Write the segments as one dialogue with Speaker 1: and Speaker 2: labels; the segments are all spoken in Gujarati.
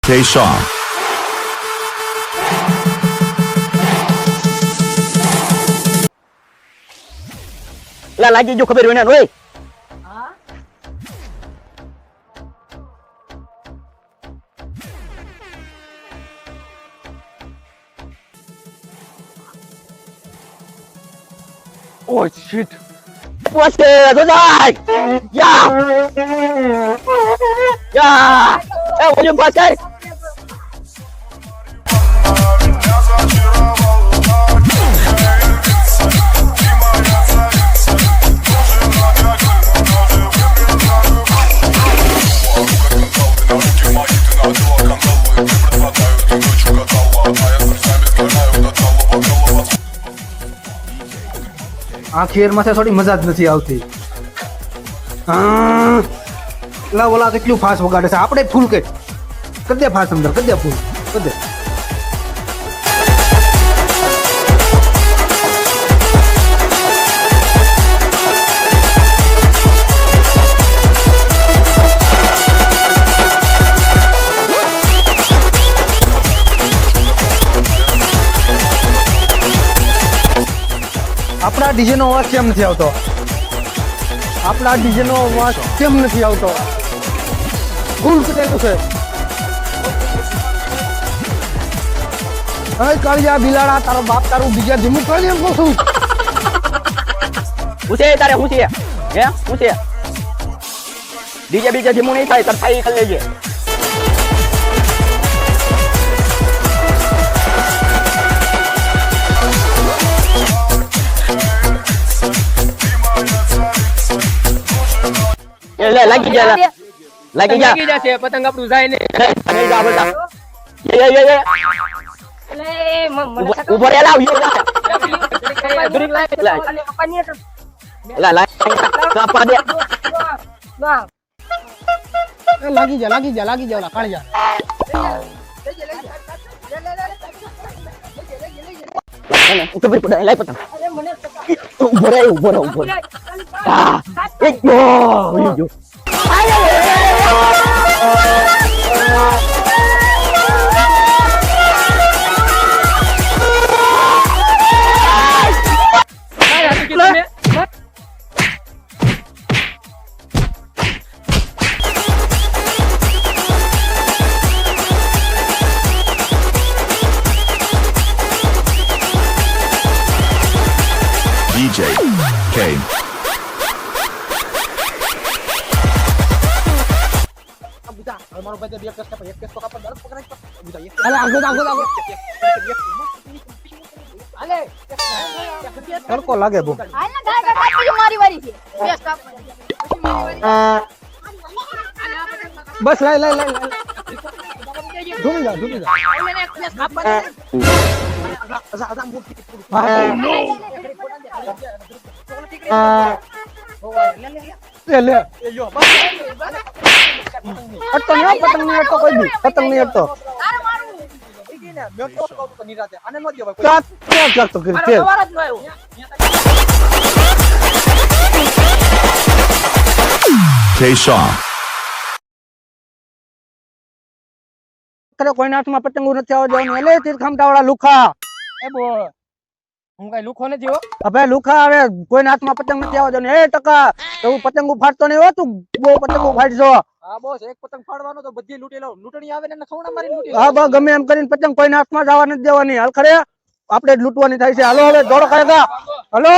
Speaker 1: K-Song.
Speaker 2: લા લાગી જો ખબર હોય ને ઓય
Speaker 3: Oh shit!
Speaker 2: પોસ્ટ તો જાય યા એ ઓલી પોસ્ટ
Speaker 3: આ ખેરમાં થોડી મજા જ નથી આવતી. લા ઓલા કેટલું ફાસ્ટ વગાડે છે. આપણે ફૂલ કે કદે ફાસ્ટ અંદર કદે ફૂલ કદે. આપણા ડીજે નો અવાજ કેમ નથી આવતો? આપણા ડીજે નો અવાજ કેમ નથી આવતો? ફૂલ કટેલું છે. હવે કાળિયા બિલાડા તારો બાપ તારું ડીજે ધીમું કરી એમ કહું છું.
Speaker 2: પૂછે તારે હું છે હે હું છે ડીજે બીજે ધીમું નહીં થાય તાર થાય કરી લેજે લે લાગી જા
Speaker 4: જશે પતંગ આપણું જાય ને
Speaker 2: નહીં જા બધા એ ઉભો રે લાવ લા કાપા દે
Speaker 3: લાગી જા ઓલા કાળિયા.
Speaker 2: ઉભો પડે લાઈ પતંગ ઉભો રે હા એક જો
Speaker 1: DJ K.
Speaker 3: મારો ભાઈ બે કેસ કાપે એક કેસ તો કાપે દરક પકડાય તો બુધા એક અલે આગો અલે તડકો લાગે બો
Speaker 5: હાલ ના ગાય કાપી મારી વારી છે કેસ કાપ
Speaker 3: બસ લઈ ધૂમી જા
Speaker 5: એને કેસ કાપ
Speaker 3: લે અટતો ન પતંગ ની અટતો કોઈ દી પતંગ ની અટતો
Speaker 5: તારે મારું
Speaker 3: ને મે તો કહું તો નિરાતે આને ન દેવાય કોઈ ક્યાં કરતો કે
Speaker 5: સવાર જ આવ્યો
Speaker 1: K-Song.
Speaker 3: કોઈના હાથમાં પતંગો નથી આવવા દેવાનું. એલે તીરખામટા વાળા લુખા
Speaker 4: એ બો હું કઈ લુખો નથી હો
Speaker 3: હવે લુખા આવે કોઈના હાથમાં પતંગ નથી આવવા દેવાનું. એ ટકા તું પતંગો ફાડતો નહીં હો. તું બહુ પતંગો ફાડશો.
Speaker 4: હા બોસ એક પતંગ ફાડવાનો તો બધી લૂટી લઉં લૂંટણી આવે ને એને ખવડા મારી લૂટી
Speaker 3: હા બસ ગમે એમ કરીને પતંગ કોઈના હાથમાં જવા નથી દેવાની. હાલ ખરે આપણે જ લૂંટવાની થાય છે. હાલો હવે દોડો કરેગા. હાલો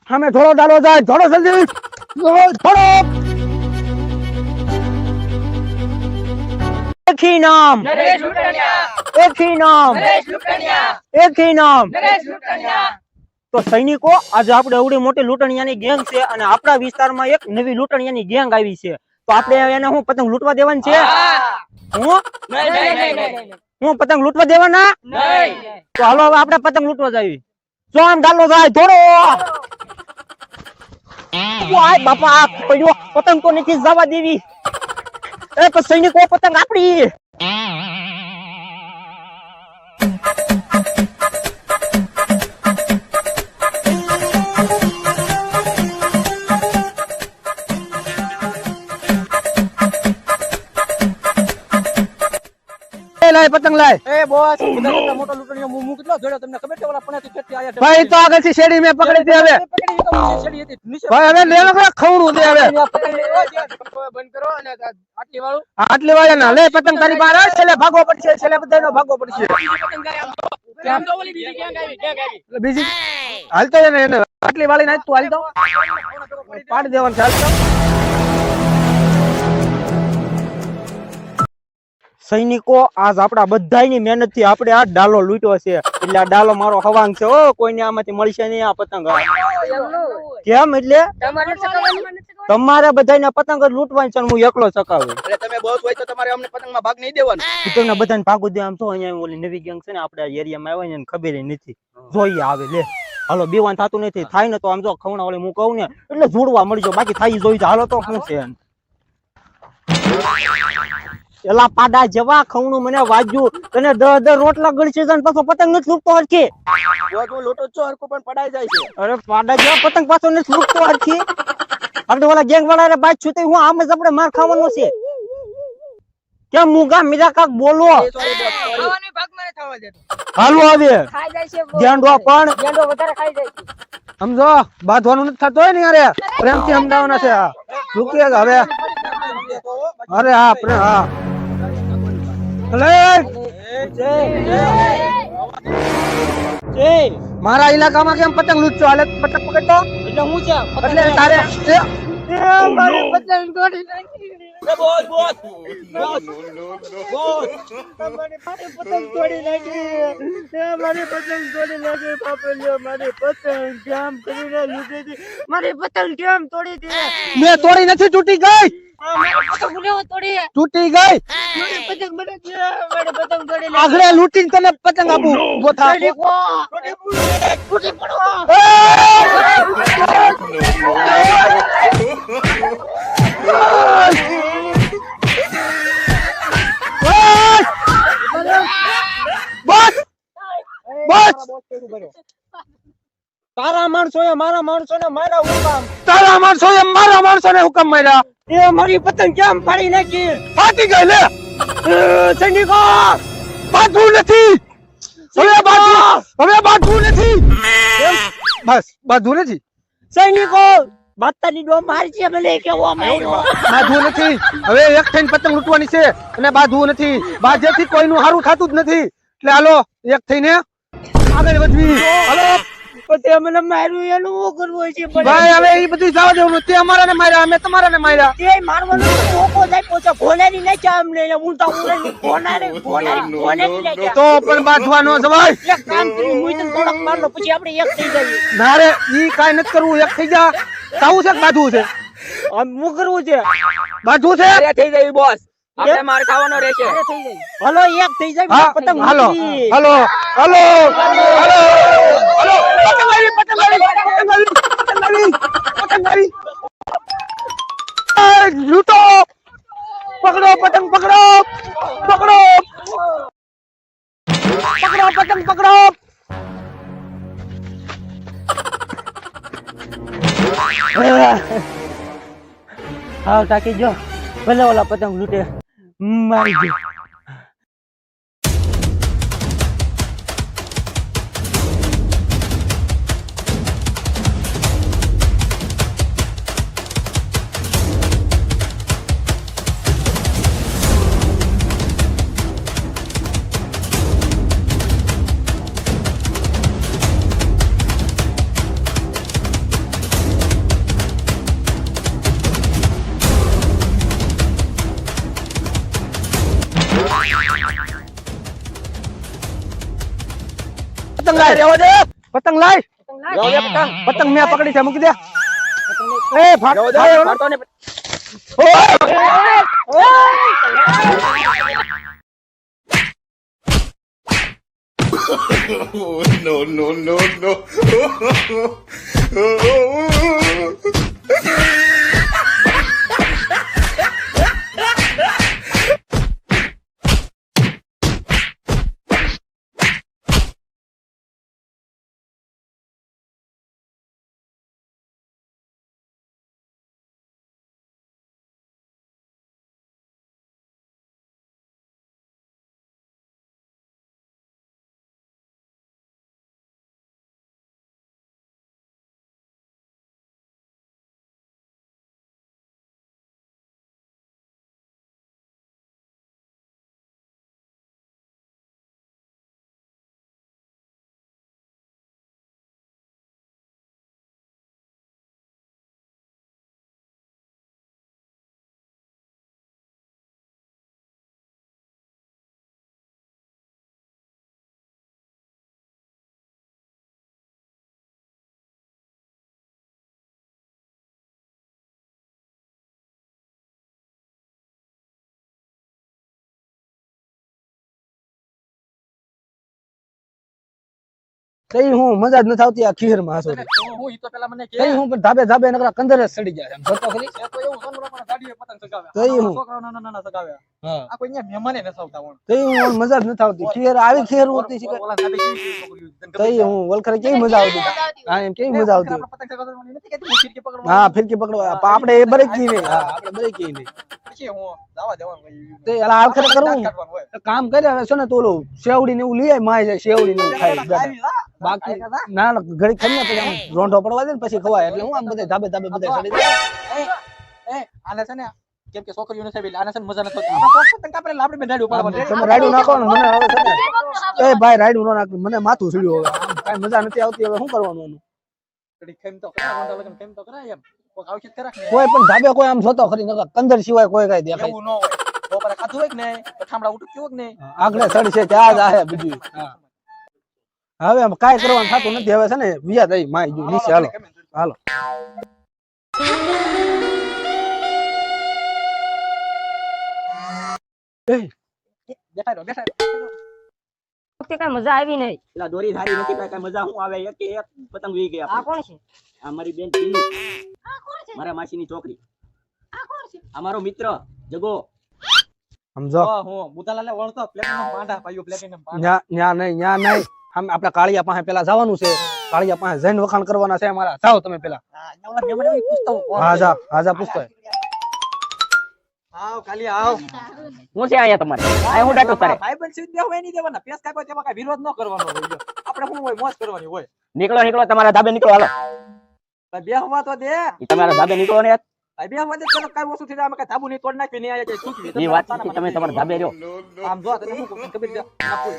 Speaker 3: સામે થોડો ડાલો જાય. થોડો જલ્દી થોડો
Speaker 2: એક ही नाम
Speaker 4: નરેશ લૂંટણિયા
Speaker 2: एक ही नाम
Speaker 4: નરેશ લૂંટણિયા
Speaker 2: एक ही नाम
Speaker 4: નરેશ લૂંટણિયા
Speaker 2: તો સૈનિકો આજે આપણે એવડી મોટી લૂંટણિયાની ગેંગ છે અને આપણા વિસ્તારમાં એક નવી લૂંટણિયાની ગેંગ આવી છે તો આપણે એને હું પતંગ લૂંટવા દેવાની છે હું હું પતંગ લૂંટવા દેવાના
Speaker 4: નહીં
Speaker 2: તો હાલો હવે આપણે પતંગ લૂંટવા જાવી જો આમ ડાલો જાય થોડો વાય બાપા આ પડ્યો પતંગ તો નથી જવા દેવી એ તો સૈનિકો પતંગ આપણી
Speaker 3: લાય પતંગ લાય.
Speaker 4: એ બોસ બધા કરતા મોટો લૂંટણીયો હું કેટલો જોડ્યો તમને ખબર છે ઓલા પણાથી ખેતથી આયા
Speaker 3: ભાઈ તો આગળથી શેરડી મેં પકડી હતી હવે.
Speaker 4: પકડી તો છેડી હતી નીચે
Speaker 3: ભાઈ હવે લે લો ખવણું દે હવે.
Speaker 4: બંધ કરો અને આટલી વાળું
Speaker 3: આટલી વાળે ના લે પતંગ તારી બહાર આવે છેલ્લે ભાગવો પડશે છેલ્લે બધાનો ભાગવો પડશે.
Speaker 4: કેમ તો ઓલી બીજી ગેંગ આવી
Speaker 3: એટલે બીજી હાલતો જાય ને એને આટલી વાળી નાખ તું હાલતો પાડી દેવાનું છે હાલતો.
Speaker 2: સૈનિકો આજ આપડા બધાની મહેનત થી આપણે આ ડાલો લૂંટ્યો છે એટલે આ ડાલો મારો હવાંગ છે ઓ કોઈને આમાંથી મળશે નહીં આ પતંગ. કેમ એટલે તમારે બધાને પતંગ જ લૂંટવાની છે હું એકલો ચકાવું.
Speaker 4: એટલે તમે બોસ હોય તો તમારે અમને પતંગમાં ભાગ નહીં દેવાનો
Speaker 2: તમને બધાને ભાગું દે આમ તો અહીંયા ઓલી નવી ગેંગ છે ને આપડા એરિયામાં આવે ને એને ખબર નથી જોઈએ આવે લે હાલો બેવાન થતું નથી થાય ને તો આમ જો ખવણા ઓલી હું કહું ને એટલે જોડવા મળજો બાકી થાય જોઈ હાલો તો શું છે એમ. એલા પાડા જેવા ખવણું મને વાજ્યું તને 10 રોટલા ગળશે ને પાછો પતંગ નથી લૂંટતો હરખી.
Speaker 4: બોસ હું લૂંટો છો હરકો પણ પડાઈ જાય છે
Speaker 2: અરે પાડા જેવા પતંગ પાછો નથી લૂંટતો હરખી. આપણે ઓલા ગેંગ વાળા બાદ છું હું આમ જ આપણે માર ખાવાનો છે. કેમ મુગા મીરા કાક બોલો
Speaker 5: ખાવાની ભાગમાં ન થવા દેતો.
Speaker 2: હાલો આવે
Speaker 5: ખાઈ જાય છે બહુ.
Speaker 2: ગેંડો પણ
Speaker 5: ગેંડો વધારે ખાઈ જાય છે.
Speaker 3: સમજો બાંધવાનું નથી થતું હોય ને યાર પ્રેમથી સમજાવવાના છે. હા રૂકી હવે અરે હા પ્રેમ હા મારા ઇલાકામાં કેમ પતંગ લૂંટશો હાલે પતંગ પકડતો
Speaker 2: એટલે હું છે
Speaker 3: એટલે તારે
Speaker 5: મારી પતંગ તોડી નાખી.
Speaker 4: બોસ બોસ
Speaker 2: મારી પતંગ તોડી નાખી મારી પતંગ તોડી નાખી પાપલિયો મારી પતંગ કેમ કરીને લૂંટી હતી મારી પતંગ કેમ તોડી હતી.
Speaker 3: મેં તોડી નથી તૂટી ગઈ
Speaker 5: મારી પતંગ લેવો તોડી.
Speaker 3: તૂટી ગઈ
Speaker 5: મારી પતંગ મને દે. મારી પતંગ તોડી નાખી.
Speaker 3: આગળ લૂંટીને તને પતંગ આપું ઉભો થા.
Speaker 5: તૂટી પડો.
Speaker 3: બસ બસ
Speaker 2: તારા માણસો એ મારા માણસો ને મારા હુકમ
Speaker 3: તારા માણસો એ મારા માણસો ને હુકમ માર્યા
Speaker 2: એ મારી પતંગ કેમ ફાડી નાખી.
Speaker 3: ફાટી ગઈ લે
Speaker 2: સૈનિકો
Speaker 3: બાંધવું નથી હવે બાંધવું નથી બસ બાંધવું નથી
Speaker 2: સૈનિકો બાતાની ડો મારજે ભલે કેવો માર્યો.
Speaker 3: બાંધવું નથી હવે એક થઈને પતંગ લૂંટવાની છે અને બાંધવું નથી બાજેથી કોઈનું હારું થતું જ નથી એટલે હાલો એક થઈને આગળ વધવી હાલો
Speaker 2: તે મને માર્યું એનું શું કરવું છે
Speaker 3: ભાઈ હવે એ બધું જવા દેવું તે અમારાને માર્યા અમે તમારાને માર્યા
Speaker 2: તે મારવાનો મોકો જાય પોચા ભોલાની નાખ્યા અમને હું તો ભોનારે
Speaker 3: તો પણ બાંધવા ન જવાય
Speaker 2: એક કામ કરી હું તને થોડોક માર લો પછી આપણે એક થઈ જઈએ.
Speaker 3: ના રે ઈ કાઈ નથી કરવું એક થઈ જા તાવું છે કે બાંધવું છે
Speaker 2: આમ શું કરવું છે
Speaker 3: બાંધવું છે
Speaker 4: અરે થઈ જાય બોસ આપણે માર ખાવાનો રહેશે
Speaker 2: હલો એક થઈ જાય
Speaker 3: હા
Speaker 2: પતંગ
Speaker 3: હાલો
Speaker 2: મૂકી.
Speaker 3: હાલો હાલો હાલો હાલો પતંગ આવી પતંગ આવી પતંગ આવી પતંગ આવી પતંગ આવી લૂટો પકડો પતંગ પકડો પકડો પકડો પતંગ પકડો
Speaker 2: હા તાકી જો ભલે ઓલા પતંગ લૂટે મારી ગયો.
Speaker 3: પતંગ લાય રેવા દે પતંગ લાય પતંગ મેં પકડી છે મૂકી દે એ ફાટ
Speaker 4: મારતો ને
Speaker 1: no, no, no, no.
Speaker 3: તઈ હું મજા જ નથી આવતી આ ખીર માં હાસો
Speaker 4: હું ઈ તો પેલા મને કે
Speaker 3: તઈ હું પણ ધાબે ધાબે નકરા કંદર જ સડી જાય આમ જોતો ખરી
Speaker 4: એ તો એવું સોનરો પણ દાડીએ પતંગ સગાવ્યા
Speaker 3: તઈ હું
Speaker 4: છોકરાઓ નાના સગાવ્યા
Speaker 3: હા
Speaker 4: આ કોઈ અહીંયા મહેમાને નસાવતા વણ
Speaker 3: તઈ હું મજા જ નથી આવતી ખીર આવી ખીર હોતી છે
Speaker 4: ઓલા સાબે કેવી છોકરીઓ
Speaker 3: તઈ હું વલખરે કેવી મજા આવતી હા એમ કેવી મજા આવતી
Speaker 4: પતંગ સગાવવાની નથી કેતી હું ફિરકી પકડવા
Speaker 3: હા ફિરકી પકડવા આપણે એ બ્રેક કી નહીં હા આપણે બ્રેક કી નહીં
Speaker 4: પછી હું દાવા દેવાનું
Speaker 3: તે અલા આખરે કરું
Speaker 4: કાઢવાનું હોય
Speaker 3: તો કામ કરે હવે છે ને તો ઓલું શેવડી ને એવું લઈ આય માય જાય શેવડી ને એવું ખાઈ બેઠા. બાકી ના ના ઘડી ખાઈ ને પછી આમ રોંઢો પડવા દે ને પછી ખવાય એટલે હું આમ બધે ધાબે ધાબે બધે ચડી જાય
Speaker 4: એ આને છે ને કેમ કે છોકરીઓને સાહેબ એટલે આને છે ને મજા નથી આવતી આમાં પતંગ કાપડે આપણે બે દાડી ઉપાડવા
Speaker 3: તમે રાયડું નાખો ને મને હવે છે ને એ ભાઈ રાયડું ન નાખ મને માથું સીડ્યું હવે આમ કાંઈ મજા નથી આવતી હવે શું કરવાનું એનું
Speaker 4: ઘડી ખેમ તો કરાય રોંડા લગન ખેમ તો કરાય એમ કોઈ આવશે કરાક ને
Speaker 3: કોઈ પણ ધાબે કોઈ આમ જોતો ખરી નકર કંદર સિવાય કોઈ કાંઈ દેખાય
Speaker 4: એવું ન હોય બપોરે ખાધું હોય કે નહીં તો ઠામડા ઉઠું હોય કે નહીં
Speaker 3: આગળ ચડશે ત્યાં જ આહે બીજું હા હવે આમ કાંઈ કરવાનું થતું નથી હવે છે ને વિયા થઈ માય ગયું નીચે હાલો હાલો
Speaker 4: બેઠા રહો
Speaker 5: વખતે કઈ મજા આવી નહીં.
Speaker 2: પેલા દોરી ધારી નથી કઈ મજા શું આવે એક કે એક પતંગ વી ગયા
Speaker 5: આ કોણ છે?
Speaker 2: આ મારી બેન ટીનુ
Speaker 5: આ કોણ છે?
Speaker 2: મારા માસીની છોકરી
Speaker 5: આ કોણ છે?
Speaker 2: આ મારો મિત્ર જગો
Speaker 3: સમજો
Speaker 4: હું બુધાલાલે વળતો પ્લેટિનમ પાંડા પાયો પ્લેટિનમ પાંડા
Speaker 3: ન્યા નહીં આમ આપડા કાળિયા પાસે પેલા જવાનું છે કાળિયા પાસે જઈને વખાણ કરવાના છે અમારા જાઓ તમે પેલા
Speaker 4: ઓલા મેમણે પૂછતો
Speaker 3: હા જા પૂછતો
Speaker 4: આવ ખાલી આવ
Speaker 2: હું છે આયા તમારે આ હું ડાટો તારે
Speaker 4: ભાઈબંધ સીધ બેહવા નહીં દેવાના પેસ કાપ્યો તેમાં કઈ વિરોધ ન કરવાનો હોય આપણે શું હોય મોજ કરવાની હોય
Speaker 2: નીકળો તમારા ધાબે નીકળો હાલો
Speaker 4: ભાઈ બેહવા તો દે
Speaker 2: ઈ તમારા ધાબે નીકળો ને યાર
Speaker 4: ભાઈ બેહવા દે તને કઈ વસ્તુ થઈ જાય અમે કઈ ધાબુ નહીં તોડ નાખી નહીં આયા જાય સૂકવી
Speaker 2: એ વાત છે તમે તમારા ધાબે રહ્યો
Speaker 4: આમ જો તને શું કહું ખબર છે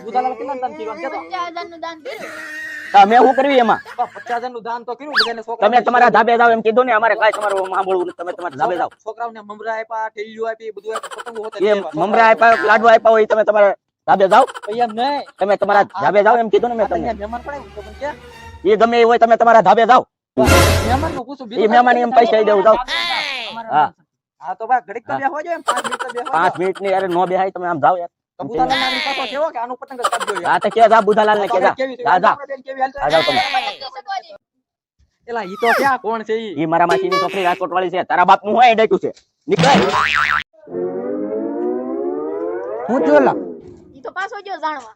Speaker 4: બુધાલાલે કેટલા દાન કર્યું આમ કેતો
Speaker 5: 50,000 નું દાન કર્યું.
Speaker 2: તમે શું કરવી એમાં
Speaker 4: 50,000 નું દાન તો કર્યું બધાને છોકરા
Speaker 2: તમે તમારા ધાબે જાવ એમ કીધું ને અમારે કાઈ તમારું સાંભળવું નથી તમે તમારા ધાબે જાવ
Speaker 4: છોકરાઓને મમરા આપ્યા ઠેલિયું આપી બધું આપ્યું પતંગો હોતે
Speaker 2: એ મમરા આપ્યા લાડવા આપ્યા હોય તમે તમારા ધાબે જાવ
Speaker 4: એમ નહીં
Speaker 2: તમે તમારા ધાબે જાવ એમ કીધું ને મેં તમને
Speaker 4: મહેમાન પણ તો પણ કે
Speaker 2: એ ગમે એ હોય તમે તમારા ધાબે જાવ
Speaker 4: મહેમાન નું પૂછું
Speaker 2: એ મહેમાન એમ પૈસા દેવું જાવ હા
Speaker 4: હા તો ભાઈ ઘડીક તો બેહવા જોઈએ 5 મિનિટ તો બેહવા
Speaker 2: 5 મિનિટ ની યાર નો બેહાય તમે આમ જાવ યાર
Speaker 4: તો બુધાલાલ નાગરિક પાછો કેવો કે આનું પતંગ જ કાપજો યાર
Speaker 2: આ તો કે જા બુધાલાલ ને કે જા જા જા
Speaker 4: કેવી હાલત
Speaker 2: આ જાવ તમે
Speaker 4: એલા ઈ તો ક્યાં કોણ છે ઈ
Speaker 2: ઈ મારા માસીની છોકરી રાજકોટ વાળી છે તારા બાપ નું હોય ડેટું છે નીકળ
Speaker 3: હું જોલા
Speaker 5: ઈ તો પાછો ગયો જાણવા.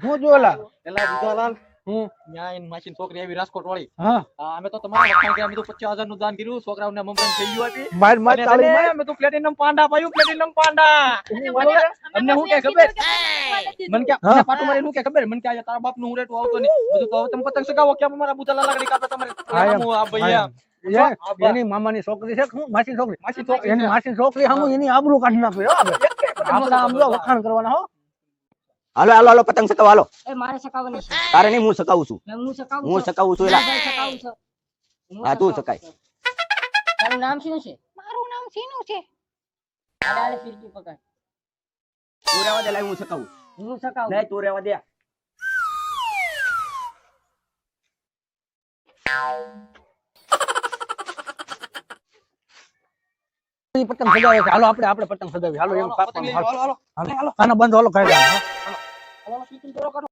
Speaker 3: હું જોલા
Speaker 4: એલા બુધાલાલ
Speaker 3: હું
Speaker 4: ન્યા એન માસીની છોકરી આવી રાજકોટ વાળી
Speaker 3: હા
Speaker 4: અમે તો તમારા વખાણ કે અમે તો 50,000 નું દાન કર્યું છોકરાઓને મમરાને થેલિયું આપી
Speaker 3: માર
Speaker 4: અને
Speaker 3: તાળી
Speaker 4: તને અમે તો પ્લેટિનમ પાંડા પાયું પ્લેટિનમ પાંડા અમને હું કે ખબર મન કે મને પાટું મારી હું કે ખબર મન કે આ તારા બાપ નું હું રેટું આવતો નહીં બધું તો હવે તમે પતંગ સગાવો કે અમારા બુધાલાલ લાકડી કાપે તમારે આમું આ ભૈયા
Speaker 3: એની મામાની છોકરી છે હું માસી છોકરી
Speaker 4: માસી છોકરી
Speaker 3: એની માસી છોકરી હમ એની આબરૂ કાઢી નાખ્યો આપણે આમ જો વખાણ કરવાના હો
Speaker 2: હાલો હાલો હાલો પતંગ સકાવ હાલો
Speaker 5: એ મારે સકાવવાની છે.
Speaker 2: તારે નહીં હું સકાવું છું
Speaker 5: હું સકાવું
Speaker 2: હું
Speaker 5: છું.
Speaker 2: સકાવું છું એલા
Speaker 5: ભાઈ સકાવું છું. હું
Speaker 2: હા તું
Speaker 5: સકાવું
Speaker 2: સકાય
Speaker 5: છું. તારું નામ શું છે?
Speaker 6: મારું નામ સીનું છે.
Speaker 5: હાલે હાલે ફિરકી પકડ.
Speaker 2: તું રહેવા દે લાય હું સકાવું
Speaker 5: હું સકાવું.
Speaker 2: નહીં તું રહેવા દે
Speaker 3: પતંગ સજાવે છે હાલો આપણે પતંગ સજાવી હાલો એમ
Speaker 4: પતંગ લઈ
Speaker 3: હાલો
Speaker 4: હાલો હાલો
Speaker 3: હાલો આનો બંધ હાલો ખાઈ જાવ
Speaker 4: હાલો શૂટિંગ કરો કરો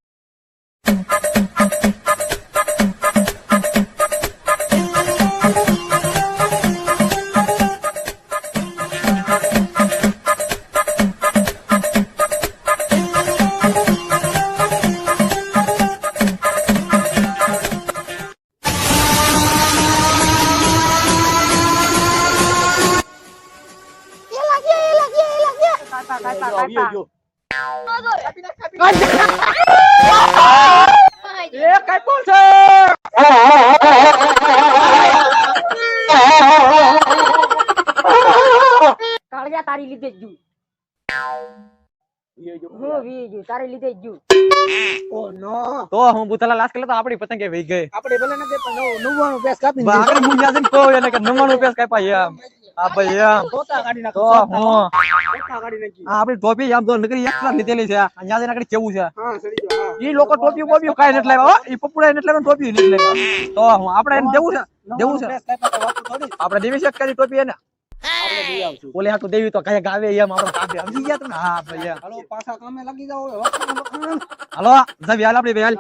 Speaker 6: એ લાગ્યા.
Speaker 4: આવ્યો જો
Speaker 6: ભાઈ,
Speaker 4: એ કઈ કોણ છે
Speaker 5: કાળિયા તારી લીધે જ જુ. હું વી જુ તારી લીધે જ જુ.
Speaker 3: ઓ નો
Speaker 4: તો હું બુધાલાલ લાસ્ટ તો આપણી પતંગે વહી ગઈ
Speaker 3: આપણે ભલે નથી પણ 99 પેસ કાપી
Speaker 4: આગળ મુંજા છે તો એને કે 99 રૂપિયા કાપ્યા એમ આ ભાઈ એમ
Speaker 3: ટોટા કાઢી નાખો
Speaker 4: તો હું
Speaker 3: ટોટા કાઢી નાખી
Speaker 4: આ આપણી ટોપી આમ તો નકરી એક્સ્ટ્રા લીધેલી છે અહીંયા જઈને આગળ કેવું છે
Speaker 3: હા સડી ગયો હા
Speaker 4: ઈ લોકો ટોપી બોપી કાઈ નથી લાવ્યા હો ઈ પપુડા નથી લાવ્યા ટોપી નથી લાવ્યા તો હું આપણે એને દેવું છે
Speaker 3: પેસ કાપ્યા તો વાતું થોડી
Speaker 4: આપણે દેવી છે કઈ ટોપી એને
Speaker 3: આપણે દઈ આવશું
Speaker 4: ઓલે હાટુ દેવી તો કઈ ગાવે એમ આપણે કાપે સમજી ગયા તમે હા ભાઈ એમ.
Speaker 3: હાલો પાછા કામે લાગી જાવ હવે વખાણ
Speaker 4: હાલો જવી હાલ આપણે બે હાલ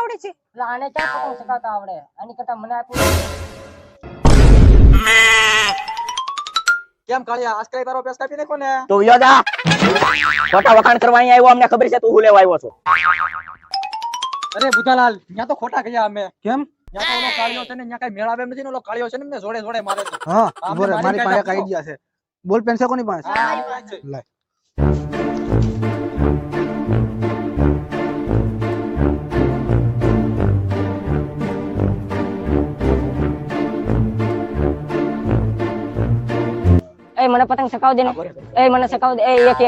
Speaker 6: આવડે છે
Speaker 5: એટલે આને ક્યાં પતંગ ચગાવતા આવડે આની કરતા મને આપ્યું
Speaker 4: કેમ કાળિયા આસ્કાઈ તારો પેસ કાપી નાખો ને
Speaker 2: તું યોદા ખોટા વખાણ કરવા અહીંયા આવ્યો અમને ખબર છે તું હું લેવા આવ્યો છો
Speaker 4: અરે બુધાલાલ ત્યાં તો ખોટા ગયા અમે
Speaker 3: કેમ
Speaker 4: ત્યાં તો ઓલો કાળિયો છે ને ત્યાં કઈ મેળાવે એમ નથી ને ઓલો કાળિયો છે ને એમને જોડે જોડે મારે છે
Speaker 3: હા
Speaker 4: આમને
Speaker 3: બોલે
Speaker 4: મારી
Speaker 3: મારી પાસે એક
Speaker 4: કાઢી
Speaker 3: આઈડિયા છે બોલ પેન છે કોની પાસે
Speaker 4: હા, મારી પાસે છે.
Speaker 3: લાય
Speaker 5: એ મને પતંગ ચગાવ દે ને એ મને ચગાવ દે એ એક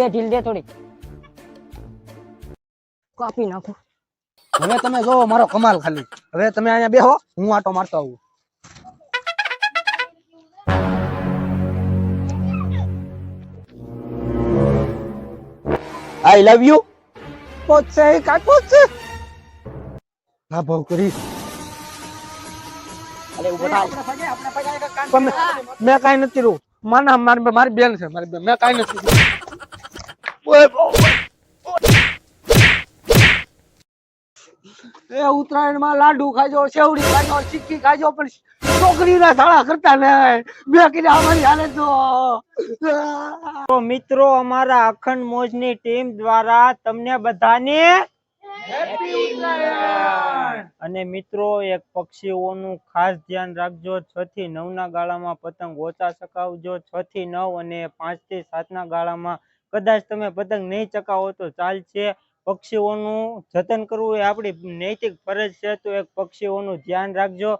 Speaker 5: ઢીલ દે થોડી કાપી નાખો
Speaker 3: હવે તમે જોવો મારો કમાલ ખાલી હવે તમે અહીંયા બેહો હું આટો મારતો આવું
Speaker 2: આઈ લવ યુ
Speaker 3: પોચે કાઈ પોચે ના ભાવ કરી
Speaker 2: અરે ઉભો થાવ
Speaker 4: આપણે પગે એક કાન
Speaker 3: પણ મેં કાઈ નથી રૂ માના મારી બેન છે મારી બેન મેં કાઈ નથી ઓય એ ઉત્તરાયણ માં લાડુ ખાજો સેવડી ખાજો ચીક્કી ખાજો પણ છોકરીના થાળા કરતા નહીં મેં કીધું અમારી હાલે
Speaker 2: તો મિત્રો અમારા અખંડ મોજની ટીમ દ્વારા તમને બધાને અને મિત્રો એક પક્ષીઓનું ખાસ ધ્યાન રાખજો 6 થી 9 ના ગાળામાં પતંગ ઓછા ચકાવજો 6 થી 9 અને 5 થી 7 ના ગાળામાં કદાચ તમે પતંગ નહીં ચકાવો તો ચાલશે પક્ષીઓનું જતન કરવું એ આપણી નૈતિક ફરજ છે તો એક પક્ષીઓનું ધ્યાન રાખજો